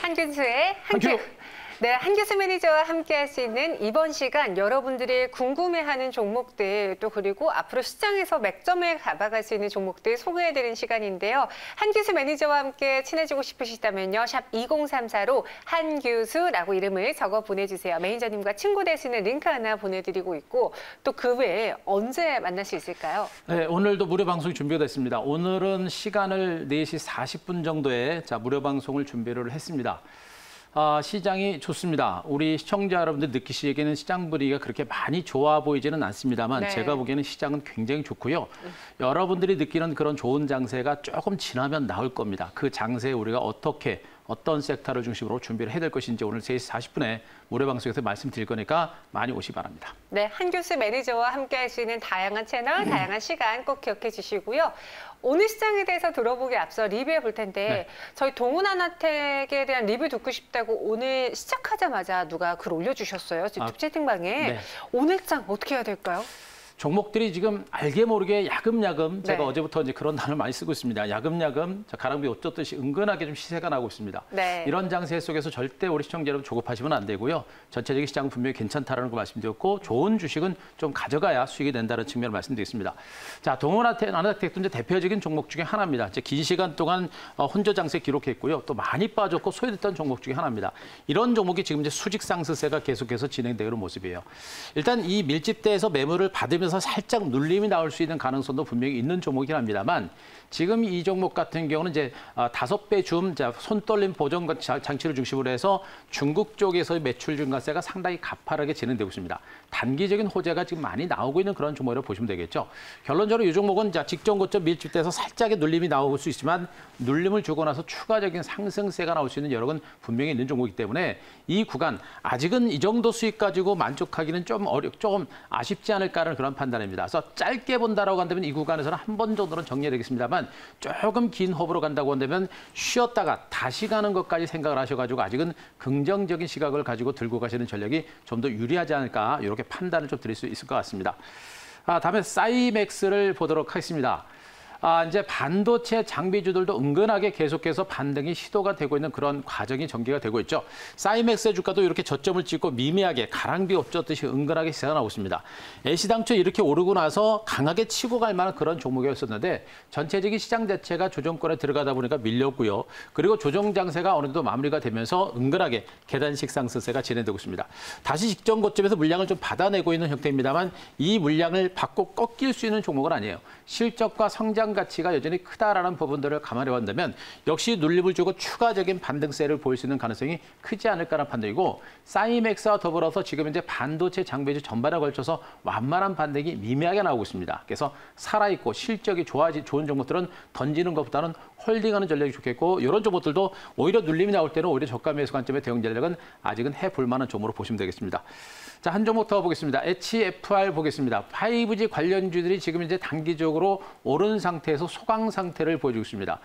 한균수의 한큐. 네, 한교수 매니저와 함께 할 수 있는 이번 시간 여러분들이 궁금해하는 종목들 또 그리고 앞으로 시장에서 맥점을 잡아갈 수 있는 종목들 소개해드리는 시간인데요. 한교수 매니저와 함께 친해지고 싶으시다면요. 샵 2034로 한교수라고 이름을 적어 보내주세요. 매니저님과 친구 될 수 있는 링크 하나 보내드리고 있고 또 그 외에 언제 만날 수 있을까요? 네, 오늘도 무료 방송이 준비가 됐습니다. 오늘은 시간을 4시 40분 정도에 무료 방송을 준비를 했습니다. 시장이 좋습니다. 우리 시청자 여러분들 느끼시기에는 시장 분위기가 그렇게 많이 좋아 보이지는 않습니다만 네. 제가 보기에는 시장은 굉장히 좋고요. 여러분들이 느끼는 그런 좋은 장세가 조금 지나면 나올 겁니다. 그 장세에 우리가 어떤 섹터를 중심으로 준비를 해야 될 것인지 오늘 3시 40분에 무료 방송에서 말씀드릴 거니까 많이 오시기 바랍니다. 네, 한교수 매니저와 함께 할 수 있는 다양한 채널, 다양한 시간 꼭 기억해 주시고요. 오늘 시장에 대해서 들어보기 앞서 리뷰해 볼 텐데 네. 저희 동훈하나텍에 대한 리뷰 듣고 싶다고 오늘 시작하자마자 누가 글 올려주셨어요. 유튜브 채팅방에. 네. 오늘 장 어떻게 해야 될까요? 종목들이 지금 알게 모르게 야금야금 제가 네. 어제부터 이제 그런 단어를 많이 쓰고 있습니다. 야금야금 가랑비 옷 젖듯이 은근하게 좀 시세가 나고 있습니다. 네. 이런 장세 속에서 절대 우리 시청자 여러분 조급하시면 안 되고요. 전체적인 시장은 분명히 괜찮다라는 거 말씀드렸고 좋은 주식은 좀 가져가야 수익이 된다는 측면을 말씀드리겠습니다. 자, 동훈하나텍도 이제 대표적인 종목 중에 하나입니다. 이제 긴 시간 동안 혼조 장세 기록했고요. 또 많이 빠졌고 소외됐던 종목 중에 하나입니다. 이런 종목이 지금 이제 수직 상승세가 계속해서 진행되는 모습이에요. 일단 이 밀집대에서 매물을 받으면서 살짝 눌림이 나올 수 있는 가능성도 분명히 있는 종목이긴 합니다만 지금 이 종목 같은 경우는 이제 5배 줌 손떨림 보정 장치를 중심으로 해서 중국 쪽에서의 매출 증가세가 상당히 가파르게 진행되고 있습니다. 단기적인 호재가 지금 많이 나오고 있는 그런 종목이라고 보시면 되겠죠. 결론적으로 이 종목은 직전 고점 밀집돼서 살짝의 눌림이 나올 수 있지만 눌림을 주고 나서 추가적인 상승세가 나올 수 있는 여력은 분명히 있는 종목이기 때문에 이 구간 아직은 이 정도 수익 가지고 만족하기는 조금 아쉽지 않을까라는 그런 판단입니다. 그래서 짧게 본다라고 한다면 이 구간에서는 한 번 정도는 정리되겠습니다만 조금 긴 호흡으로 간다고 한다면 쉬었다가 다시 가는 것까지 생각을 하셔가지고 아직은 긍정적인 시각을 가지고 들고 가시는 전략이 좀 더 유리하지 않을까 이렇게 판단을 좀 드릴 수 있을 것 같습니다. 다음에 사이맥스를 보도록 하겠습니다. 이제 반도체 장비주들도 은근하게 계속해서 반등이 시도가 되고 있는 그런 과정이 전개가 되고 있죠. 사이맥스의 주가도 이렇게 저점을 찍고 미미하게 가랑비 엎졌듯이 은근하게 시세가 나오고 있습니다. 애시당초 이렇게 오르고 나서 강하게 치고 갈 만한 그런 종목이었었는데 전체적인 시장 자체가 조정권에 들어가다 보니까 밀렸고요. 그리고 조정 장세가 어느 정도 마무리가 되면서 은근하게 계단식 상승세가 진행되고 있습니다. 다시 직전 고점에서 물량을 좀 받아내고 있는 형태입니다만 이 물량을 받고 꺾일 수 있는 종목은 아니에요. 실적과 성장 가치가 여전히 크다라는 부분들을 감안해 본다면 역시 눌림을 주고 추가적인 반등세를 보일 수 있는 가능성이 크지 않을까라는 판단이고 사이맥스와 더불어서 지금 이제 반도체 장비주 전반에 걸쳐서 완만한 반등이 미미하게 나오고 있습니다. 그래서 살아있고 실적이 좋은 종목들은 던지는 것보다는 홀딩하는 전략이 좋겠고 이런 종목들도 오히려 눌림이 나올 때는 오히려 저가 매수 관점의 대응 전략은 아직은 해볼 만한 종목으로 보시면 되겠습니다. 자, 한 종목 더 보겠습니다. HFR 보겠습니다. 5G 관련주들이 지금 이제 단기적으로 오른 상태에서 소강 상태를 보여주고 있습니다.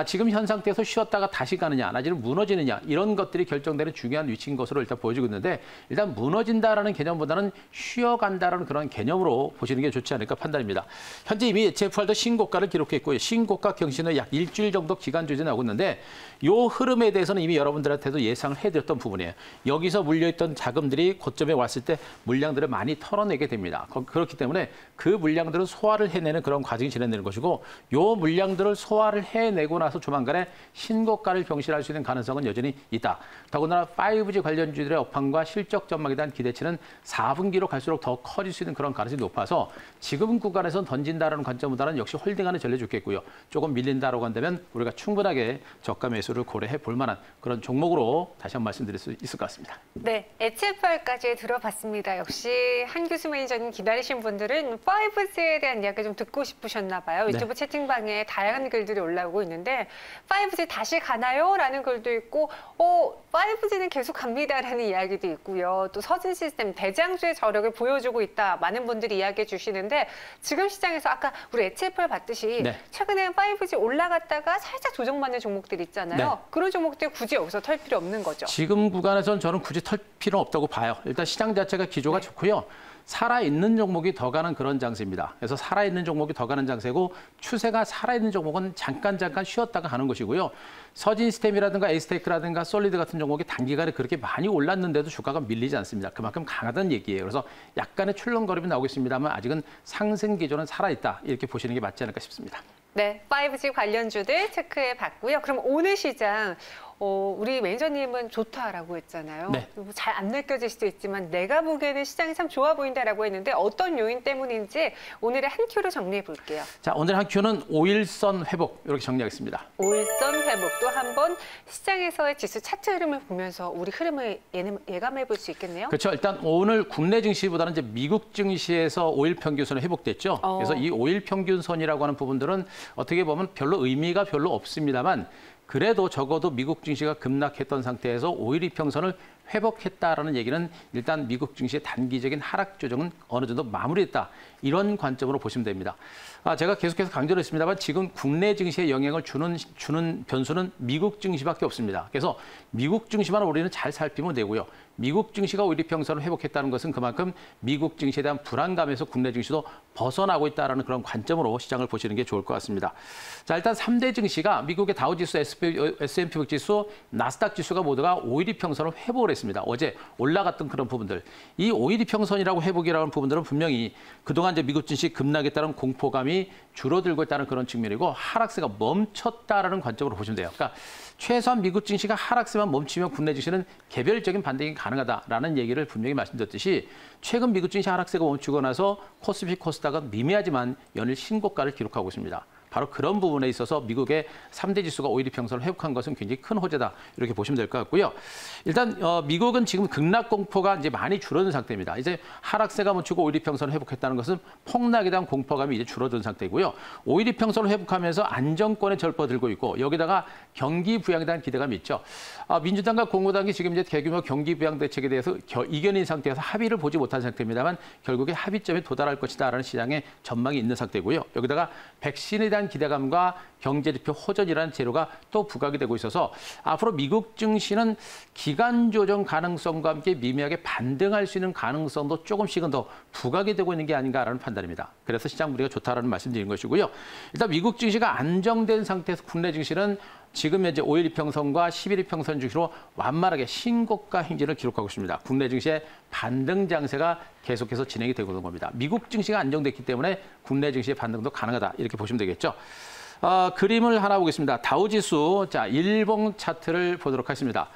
지금 현 상태에서 쉬었다가 다시 가느냐, 아직은 무너지느냐 이런 것들이 결정되는 중요한 위치인 것으로 일단 보여지고 있는데 일단 무너진다라는 개념보다는 쉬어간다라는 그런 개념으로 보시는 게 좋지 않을까 판단입니다. 현재 이미 HFR도 신고가를 기록했고요. 신고가 경신은 약 일주일 정도 기간 조정이 나오고 있는데 이 흐름에 대해서는 이미 여러분들한테도 예상을 해드렸던 부분이에요. 여기서 물려있던 자금들이 고점에 왔을 때 물량들을 많이 털어내게 됩니다. 그렇기 때문에 그 물량들은 소화를 해내는 그런 과정이 진행되는 것이고 이 물량들을 소화를 해내고 나서 조만간에 신고가를 경신할 수 있는 가능성은 여전히 있다. 더군다나 5G 관련주들의 업황과 실적 전망에 대한 기대치는 4분기로 갈수록 더 커질 수 있는 그런 가능성이 높아서 지금 구간에서 던진다라는 관점보다는 역시 홀딩하는 전략이 좋겠고요. 조금 밀린다라고 한다면 우리가 충분하게 저가 매수를 고려해 볼 만한 그런 종목으로 다시 한번 말씀드릴 수 있을 것 같습니다. 네, HFR까지 들어봤습니다. 역시 한교수 매니저님 기다리신 분들은 5G에 대한 이야기 좀 듣고 싶으셨나 봐요. 유튜브 네. 채팅방에 다양한 글들이 올라오고 있는데 5G 다시 가나요? 라는 글도 있고 5G는 계속 갑니다라는 이야기도 있고요. 또 서진 시스템 대장주의 저력을 보여주고 있다. 많은 분들이 이야기해 주시는데 지금 시장에서 아까 우리 HFR 봤듯이 네. 최근에 5G 올라갔다가 살짝 조정받는 종목들 있잖아요. 네. 그런 종목들 굳이 여기서 털 필요 없는 거죠. 지금 구간에서는 저는 굳이 털 필요는 없다고 봐요. 일단 시장 자체가 기조가 좋고요. 살아있는 종목이 더 가는 그런 장세입니다. 그래서 살아있는 종목이 더 가는 장세고 추세가 살아있는 종목은 잠깐 쉬었다가 가는 것이고요. 서진스템이라든가 에이스테이크라든가 솔리드 같은 종목이 단기간에 그렇게 많이 올랐는데도 주가가 밀리지 않습니다. 그만큼 강하다는 얘기예요. 그래서 약간의 출렁거림이 나오고 있습니다만 아직은 상승 기조는 살아있다. 이렇게 보시는 게 맞지 않을까 싶습니다. 네, 5G 관련주들 체크해 봤고요. 그럼 오늘 시장 우리 매니저님은 좋다라고 했잖아요. 네. 잘 안 느껴질 수도 있지만 내가 보기에는 시장이 참 좋아 보인다라고 했는데 어떤 요인 때문인지 오늘의 한 큐로 정리해 볼게요. 자, 오늘 한 큐는 5일선 회복 이렇게 정리하겠습니다. 5일선 회복도 한번 시장에서의 지수 차트 흐름을 보면서 우리 흐름을 예감해 볼 수 있겠네요. 그렇죠. 일단 오늘 국내 증시보다는 이제 미국 증시에서 5일 평균선이 회복됐죠. 그래서 이 5일 평균선이라고 하는 부분들은 어떻게 보면 별로 의미가 별로 없습니다만 그래도 적어도 미국 증시가 급락했던 상태에서 5일 이평선을 회복했다라는 얘기는 일단 미국 증시의 단기적인 하락 조정은 어느 정도 마무리했다. 이런 관점으로 보시면 됩니다. 제가 계속해서 강조를 했습니다만 지금 국내 증시에 영향을 주는 변수는 미국 증시밖에 없습니다. 그래서 미국 증시만 우리는 잘 살피면 되고요. 미국 증시가 5일 이평선을 회복했다는 것은 그만큼 미국 증시에 대한 불안감에서 국내 증시도 벗어나고 있다는 그런 관점으로 시장을 보시는 게 좋을 것 같습니다. 자, 일단 3대 증시가 미국의 다우지수, S&P 500 지수, 나스닥 지수가 모두가 5일 이평선을 회복을 했습니다. 어제 올라갔던 그런 부분들. 이 5일 이평선이라고 회복이라는 부분들은 분명히 그동안 이제 미국 증시 급락에 따른 공포감이 줄어들고 있다는 그런 측면이고 하락세가 멈췄다라는 관점으로 보시면 돼요. 그러니까 최소한 미국 증시가 하락세만 멈추면 국내 증시는 개별적인 반등이 가능하다라는 얘기를 분명히 말씀드렸듯이 최근 미국 증시 하락세가 멈추고 나서 코스피 코스닥은 미미하지만 연일 신고가를 기록하고 있습니다. 바로 그런 부분에 있어서 미국의 3대 지수가 5일 이평선을 회복한 것은 굉장히 큰 호재다. 이렇게 보시면 될 것 같고요. 일단 미국은 지금 급락 공포가 이제 많이 줄어든 상태입니다. 이제 하락세가 멈추고 5일 이평선을 회복했다는 것은 폭락에 대한 공포감이 이제 줄어든 상태고요. 5일 이평선을 회복하면서 안정권에 절뻗들고 있고 여기다가 경기 부양에 대한 기대감이 있죠. 민주당과 공화당이 지금 이제 대규모 경기 부양 대책에 대해서 이견인 상태에서 합의를 보지 못한 상태입니다만 결국에 합의점에 도달할 것이다라는 시장의 전망이 있는 상태고요. 여기다가 백신에 대한 기대감과 경제지표 호전이라는 재료가 또 부각이 되고 있어서 앞으로 미국 증시는 기간 조정 가능성과 함께 미미하게 반등할 수 있는 가능성도 조금씩은 더 부각이 되고 있는 게 아닌가라는 판단입니다. 그래서 시장 분위기가 좋다라는 말씀드린 것이고요. 일단 미국 증시가 안정된 상태에서 국내 증시는 지금 현재 5일 이평선과 10일 이평선 주시로 완만하게 신고가 행진을 기록하고 있습니다. 국내 증시의 반등 장세가 계속해서 진행이 되고 있는 겁니다. 미국 증시가 안정됐기 때문에 국내 증시의 반등도 가능하다. 이렇게 보시면 되겠죠. 그림을 하나 보겠습니다. 다우지수, 자, 일봉 차트를 보도록 하겠습니다.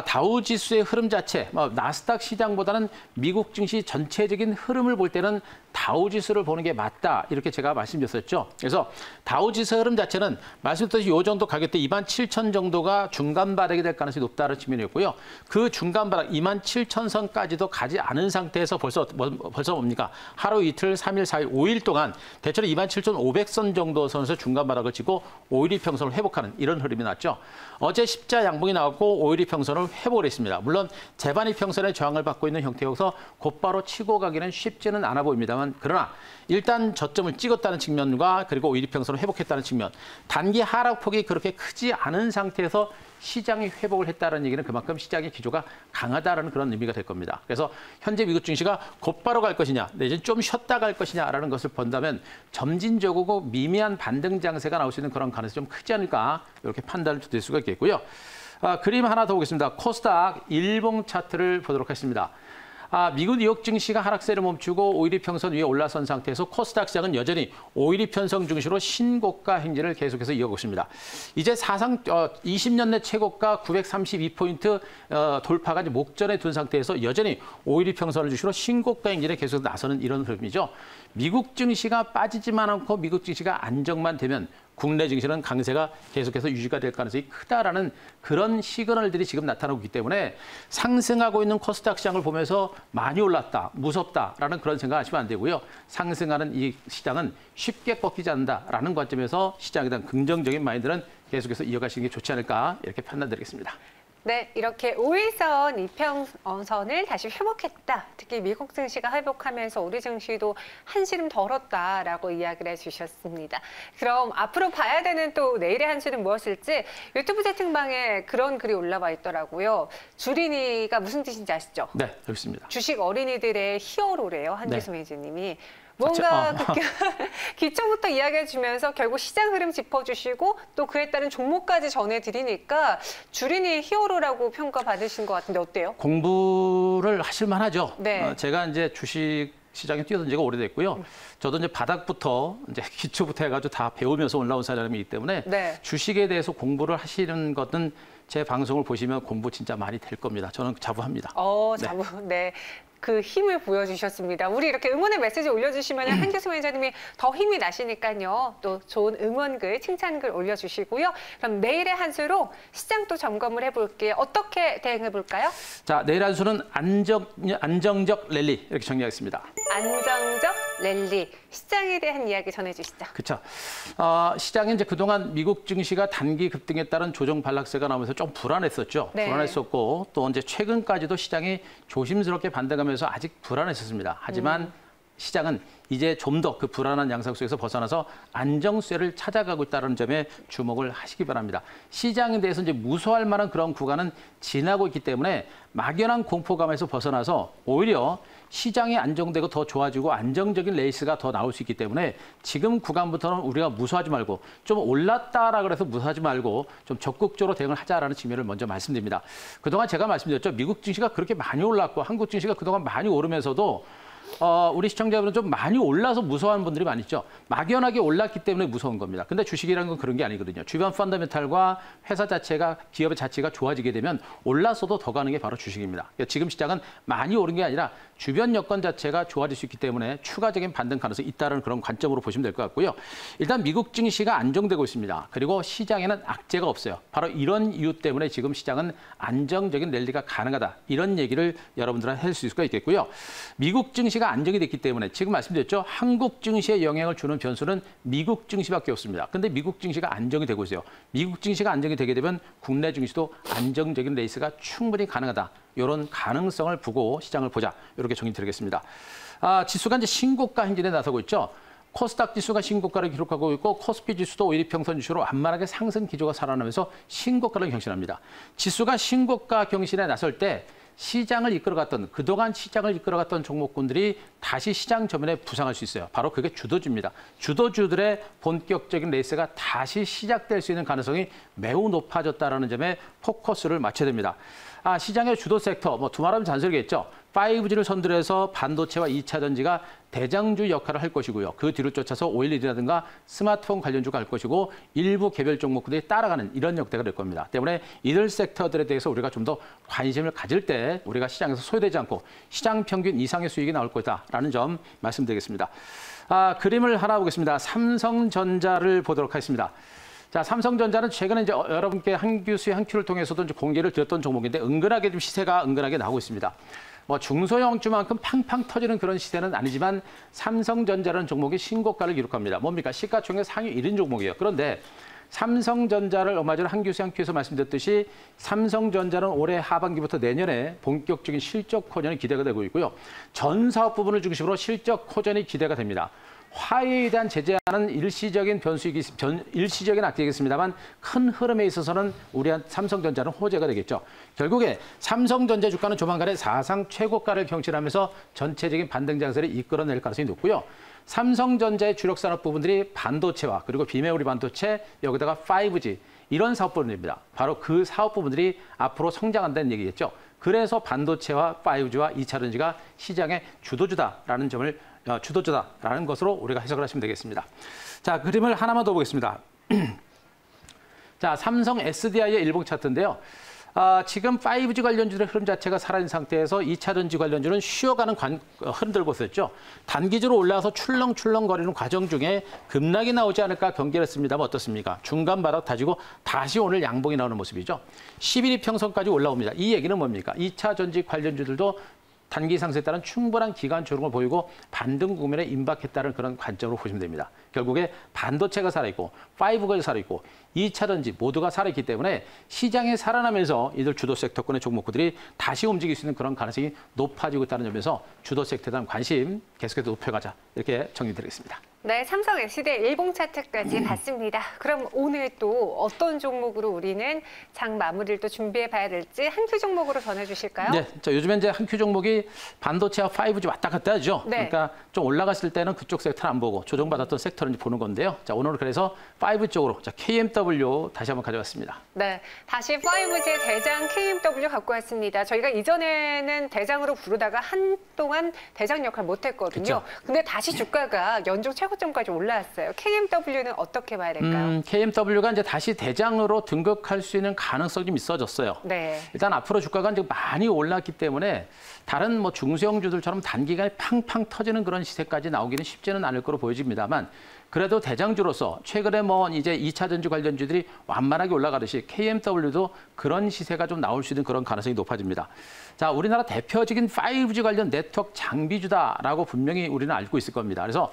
다우지수의 흐름 자체, 나스닥 시장보다는 미국 증시 전체적인 흐름을 볼 때는 다우지수를 보는 게 맞다. 이렇게 제가 말씀드렸었죠. 그래서 다우지수 흐름 자체는 말씀드렸듯이 이 정도 가격대 27,000 정도가 중간 바닥이 될 가능성이 높다는 측면이었고요. 그 중간 바닥 27,000선까지도 가지 않은 상태에서 벌써 뭡니까? 하루 이틀, 3일, 4일, 5일 동안 대체로 27,500선 정도 선에서 중간 바닥을 치고 5일 이평선을 회복하는 이런 흐름이 났죠. 어제 십자 양봉이 나왔고 5일 이평선을 회복을 했습니다. 물론 재반 이평선의 저항을 받고 있는 형태여서 곧바로 치고 가기는 쉽지는 않아 보입니다만 그러나 일단 저점을 찍었다는 측면과 그리고 5일 이평선을 회복했다는 측면, 단기 하락폭이 그렇게 크지 않은 상태에서 시장이 회복을 했다는 얘기는 그만큼 시장의 기조가 강하다는 그런 의미가 될 겁니다. 그래서 현재 미국 증시가 곧바로 갈 것이냐, 내지는 좀 쉬었다 갈 것이냐라는 것을 본다면 점진적이고 미미한 반등 장세가 나올 수 있는 그런 가능성이 좀 크지 않을까 이렇게 판단을 드릴 수가 있겠고요. 그림 하나 더 보겠습니다. 코스닥 일봉 차트를 보도록 하겠습니다. 미국 뉴욕 증시가 하락세를 멈추고 5일 이평선 위에 올라선 상태에서 코스닥 시장은 여전히 5일 이평선 중시로 신고가 행진을 계속해서 이어가고 있습니다. 이제 사상 20년 내 최고가 932포인트 돌파가 이제 목전에 둔 상태에서 여전히 5일 이평선을 중시로 신고가 행진에 계속 나서는 이런 흐름이죠. 미국 증시가 빠지지만 않고 미국 증시가 안정만 되면 국내 증시는 강세가 계속해서 유지가 될 가능성이 크다라는 그런 시그널들이 지금 나타나고 있기 때문에 상승하고 있는 코스닥 시장을 보면서 많이 올랐다, 무섭다라는 그런 생각하시면 안 되고요. 상승하는 이 시장은 쉽게 꺾이지 않는다라는 관점에서 시장에 대한 긍정적인 마인드는 계속해서 이어가시는 게 좋지 않을까 이렇게 판단드리겠습니다. 네, 이렇게 5일선 이평선을 다시 회복했다. 특히 미국 증시가 회복하면서 우리 증시도 한시름 덜었다라고 이야기를 해주셨습니다. 그럼 앞으로 봐야 되는 또 내일의 한시는 무엇일지 유튜브 채팅방에 그런 글이 올라와 있더라고요. 주린이가 무슨 뜻인지 아시죠? 네, 여기 있습니다. 주식 어린이들의 히어로래요, 한기수 네. 매니저님이. 뭔가 기초부터 이야기해 주면서 결국 시장 흐름 짚어주시고 또 그에 따른 종목까지 전해드리니까 주린이 히어로라고 평가받으신 것 같은데 어때요? 공부를 하실 만하죠. 네. 제가 이제 주식 시장에 뛰어든 지가 오래됐고요. 저도 이제 바닥부터 이제 기초부터 해가지고 다 배우면서 올라온 사람이기 때문에 네. 주식에 대해서 공부를 하시는 것은 제 방송을 보시면 공부 진짜 많이 될 겁니다. 저는 자부합니다. 네. 그 힘을 보여주셨습니다. 우리 이렇게 응원의 메시지 올려주시면 한기수 매니저님이 더 힘이 나시니까요. 또 좋은 응원글, 칭찬글 올려주시고요. 그럼 내일의 한수로 시장 또 점검을 해볼게요. 어떻게 대응해볼까요? 자, 내일 한수는 안정적 랠리 이렇게 정리하겠습니다. 안정적 랠리, 시장에 대한 이야기 전해주시죠. 그렇죠. 시장이 이제 그동안 미국 증시가 단기 급등에 따른 조정 반락세가 나오면서 좀 불안했었죠. 네. 불안했었고 또 이제 최근까지도 시장이 조심스럽게 반등하면서 아직 불안했었습니다. 하지만 시장은 이제 좀 더 그 불안한 양상 속에서 벗어나서 안정세를 찾아가고 있다는 점에 주목을 하시기 바랍니다. 시장에 대해서 이제 무서워할 만한 그런 구간은 지나고 있기 때문에 막연한 공포감에서 벗어나서 오히려 시장이 안정되고 더 좋아지고 안정적인 레이스가 더 나올 수 있기 때문에 지금 구간부터는 우리가 무서워하지 말고 좀 올랐다라 그래서 무서워하지 말고 좀 적극적으로 대응을 하자라는 측면을 먼저 말씀드립니다. 그동안 제가 말씀드렸죠. 미국 증시가 그렇게 많이 올랐고 한국 증시가 그동안 많이 오르면서도 우리 시청자분은 좀 많이 올라서 무서워하는 분들이 많이 있죠. 막연하게 올랐기 때문에 무서운 겁니다. 근데 주식이라는 건 그런 게 아니거든요. 주변 펀더멘탈과 회사 자체가, 기업의 자체가 좋아지게 되면 올라서도 더 가는 게 바로 주식입니다. 그러니까 지금 시장은 많이 오른 게 아니라 주변 여건 자체가 좋아질 수 있기 때문에 추가적인 반등 가능성이 있다는 그런 관점으로 보시면 될 것 같고요. 일단 미국 증시가 안정되고 있습니다. 그리고 시장에는 악재가 없어요. 바로 이런 이유 때문에 지금 시장은 안정적인 랠리가 가능하다. 이런 얘기를 여러분들한테 할 수 있을 수가 있겠고요. 미국 증시가 안정이 됐기 때문에 지금 말씀드렸죠. 한국 증시에 영향을 주는 변수는 미국 증시밖에 없습니다. 근데 미국 증시가 안정이 되고 있어요. 미국 증시가 안정이 되게 되면 국내 증시도 안정적인 레이스가 충분히 가능하다. 이런 가능성을 보고 시장을 보자. 이렇게 정의 드리겠습니다. 지수가 이제 신고가 행진에 나서고 있죠. 코스닥 지수가 신고가를 기록하고 있고 코스피 지수도 5일평선 지수로 완만하게 상승 기조가 살아나면서 신고가를 경신합니다. 지수가 신고가 경신에 나설 때 시장을 이끌어갔던 그동안 시장을 이끌어갔던 종목군들이 다시 시장 저변에 부상할 수 있어요. 바로 그게 주도주입니다. 주도주들의 본격적인 레이스가 다시 시작될 수 있는 가능성이 매우 높아졌다는 점에 포커스를 맞춰야 됩니다. 시장의 주도 섹터, 두말하면 잔소리겠죠. 5G를 선두해서 반도체와 2차 전지가 대장주 역할을 할 것이고요. 그 뒤를 쫓아서 OLED라든가 스마트폰 관련주가 할 것이고 일부 개별 종목들이 따라가는 이런 역대가 될 겁니다. 때문에 이들 섹터들에 대해서 우리가 좀 더 관심을 가질 때 우리가 시장에서 소외되지 않고 시장 평균 이상의 수익이 나올 거다라는 점 말씀드리겠습니다. 그림을 하나 보겠습니다. 삼성전자를 보도록 하겠습니다. 자, 삼성전자는 최근에 이제 여러분께 한규수의 한 큐를 통해서도 이제 공개를 드렸던 종목인데 은근하게 좀 시세가 은근하게 나오고 있습니다. 중소형주만큼 팡팡 터지는 그런 시세는 아니지만 삼성전자라는 종목이 신고가를 기록합니다. 뭡니까? 시가총액 상위 1인 종목이에요. 그런데 삼성전자를 얼마 전에 한규수 한 큐에서 말씀드렸듯이 삼성전자는 올해 하반기부터 내년에 본격적인 실적 호전이 기대가 되고 있고요. 전 사업 부분을 중심으로 실적 호전이 기대가 됩니다. 화웨이에 대한 제재하는 일시적인 일시적인 악재이겠습니다만 큰 흐름에 있어서는 우리 삼성전자는 호재가 되겠죠. 결국에 삼성전자 주가는 조만간에 사상 최고가를 경신하면서 전체적인 반등 장세를 이끌어낼 가능성이 높고요. 삼성전자의 주력 산업 부분들이 반도체와 그리고 비메모리 반도체, 여기다가 5G 이런 사업 부분입니다. 바로 그 사업 부분들이 앞으로 성장한다는 얘기겠죠. 그래서 반도체와 5G와 2차 전지가 시장의 주도주다라는 것으로 우리가 해석을 하시면 되겠습니다. 자, 그림을 하나만 더 보겠습니다. 자, 삼성 SDI의 일봉 차트인데요. 지금 5G 관련주들의 흐름 자체가 살아있는 상태에서 2차 전지 관련주는 쉬어가는 흐름 들고 있었죠. 단기적으로 올라와서 출렁출렁거리는 과정 중에 급락이 나오지 않을까 경계를 했습니다만 어떻습니까? 중간 바닥 다지고 다시 오늘 양봉이 나오는 모습이죠. 11일 평선까지 올라옵니다. 이 얘기는 뭡니까? 2차 전지 관련주들도 단기 상승에 따른 충분한 기간 조정을 보이고 반등 국면에 임박했다는 그런 관점으로 보시면 됩니다. 결국에 반도체가 살아있고 5G가 살아있고 2차 전지 모두가 살아있기 때문에 시장이 살아나면서 이들 주도 섹터권의 종목들이 다시 움직일 수 있는 그런 가능성이 높아지고 있다는 점에서 주도 섹터에 대한 관심 계속해서 높여가자 이렇게 정리드리겠습니다. 네, 삼성 SDI 일봉 차트까지 봤습니다. 그럼 오늘 또 어떤 종목으로 우리는 장 마무리를 또 준비해 봐야 될지 한 큐 종목으로 전해주실까요? 네, 요즘에 이제 한 큐 종목이 반도체와 5G 왔다 갔다 하죠. 네. 그러니까 좀 올라갔을 때는 그쪽 섹터는 안 보고 조정받았던 섹터를 이제 보는 건데요. 자, 오늘은 그래서 5 쪽으로 KMW 다시 한번 가져왔습니다. 네, 다시 5G의 대장 KMW 갖고 왔습니다. 저희가 이전에는 대장으로 부르다가 한동안 대장 역할 못했거든요. 근데 다시 주가가 연중 최고점까지 올라왔어요. KMW는 어떻게 봐야 될까요? KMW가 이제 다시 대장으로 등극할 수 있는 가능성이 좀 있어졌어요. 네. 일단 앞으로 주가가 이제 많이 올랐기 때문에 다른 뭐 중소형주들처럼 단기간에 팡팡 터지는 그런 시세까지 나오기는 쉽지는 않을 거로 보여집니다만 그래도 대장주로서 최근에 뭐 이제 2차 전지 관련주들이 완만하게 올라가듯이 KMW도 그런 시세가 좀 나올 수 있는 그런 가능성이 높아집니다. 자, 우리나라 대표적인 5G 관련 네트워크 장비주다라고 분명히 우리는 알고 있을 겁니다. 그래서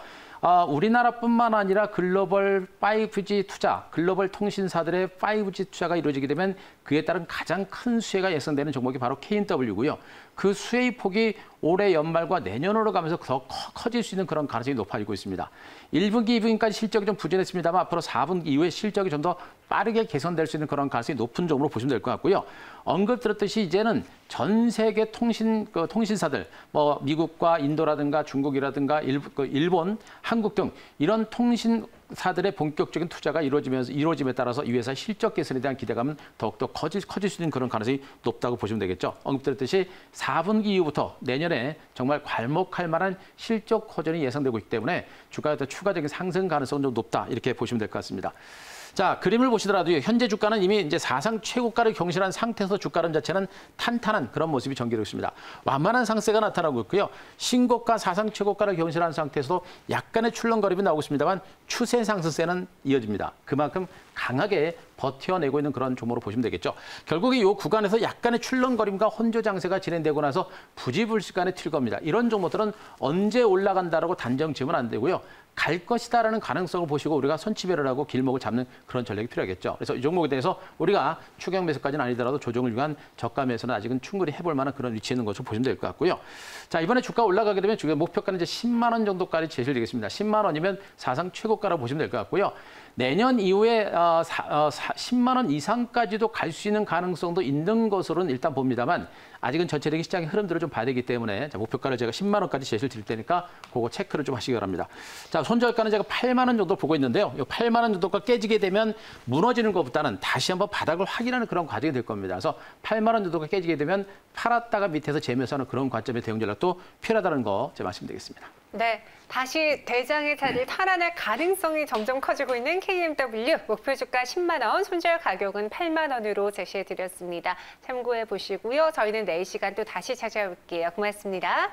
우리나라뿐만 아니라 글로벌 5G 투자, 글로벌 통신사들의 5G 투자가 이루어지게 되면 그에 따른 가장 큰 수혜가 예상되는 종목이 바로 KMW고요. 그 수혜의 폭이 올해 연말과 내년으로 가면서 더 커질 수 있는 그런 가능성이 높아지고 있습니다. 1분기, 2분기까지 실적이 좀 부진했습니다만 앞으로 4분기 이후에 실적이 좀 더 빠르게 개선될 수 있는 그런 가능성이 높은 종목으로 보시면 될 것 같고요. 언급 들었듯이 이제는 전 세계 통신사들, 뭐 미국과 인도라든가 중국이라든가 일본, 한국 등 이런 통신사들의 본격적인 투자가 이루어짐에 따라서 이 회사 실적 개선에 대한 기대감은 더욱더 커질 수 있는 그런 가능성이 높다고 보시면 되겠죠. 언급 드렸듯이 4분기 이후부터 내년에 정말 괄목할 만한 실적 호전이 예상되고 있기 때문에 주가의 더 추가적인 상승 가능성은 좀 높다 이렇게 보시면 될 것 같습니다. 자, 그림을 보시더라도 현재 주가는 이미 이제 사상 최고가를 경신한 상태에서 주가는 자체는 탄탄한 그런 모습이 전개되고 있습니다. 완만한 상세가 나타나고 있고요. 신고가 사상 최고가를 경신한 상태에서도 약간의 출렁거림이 나오고 있습니다만 추세 상승세는 이어집니다. 그만큼 강하게 버텨내고 있는 그런 종목으로 보시면 되겠죠. 결국에 이 구간에서 약간의 출렁거림과 혼조 장세가 진행되고 나서 부지불식간에 튈 겁니다. 이런 종목들은 언제 올라간다라고 단정 지으면 안 되고요. 갈 것이다라는 가능성을 보시고 우리가 선취배를 하고 길목을 잡는 그런 전략이 필요하겠죠. 그래서 이 종목에 대해서 우리가 추경 매수까지는 아니더라도 조정을 위한 저가 매수는 아직은 충분히 해볼 만한 그런 위치에 있는 것으로 보시면 될 것 같고요. 자, 이번에 주가 올라가게 되면 주가 목표가는 이제 10만 원 정도까지 제시되겠습니다. 10만 원이면 사상 최고가라고 보시면 될 것 같고요. 내년 이후에 10만 원 이상까지도 갈 수 있는 가능성도 있는 것으로는 일단 봅니다만 아직은 전체적인 시장의 흐름들을 좀 봐야 되기 때문에 자, 목표가를 제가 10만 원까지 제시를 드릴 테니까 그거 체크를 좀 하시기 바랍니다. 자, 손절가는 제가 8만 원 정도 보고 있는데요. 이 8만 원 정도가 깨지게 되면 무너지는 것보다는 다시 한번 바닥을 확인하는 그런 과정이 될 겁니다. 그래서 8만 원 정도가 깨지게 되면 팔았다가 밑에서 재매수하는 그런 관점의 대응 전략도 필요하다는 거 제가 말씀드리겠습니다. 네, 다시 대장의 자리를 탈환할 가능성이 점점 커지고 있는 KMW 목표 주가 10만 원, 손절 가격은 8만 원으로 제시해 드렸습니다. 참고해 보시고요. 저희는 내일 시간 또 다시 찾아올게요. 고맙습니다.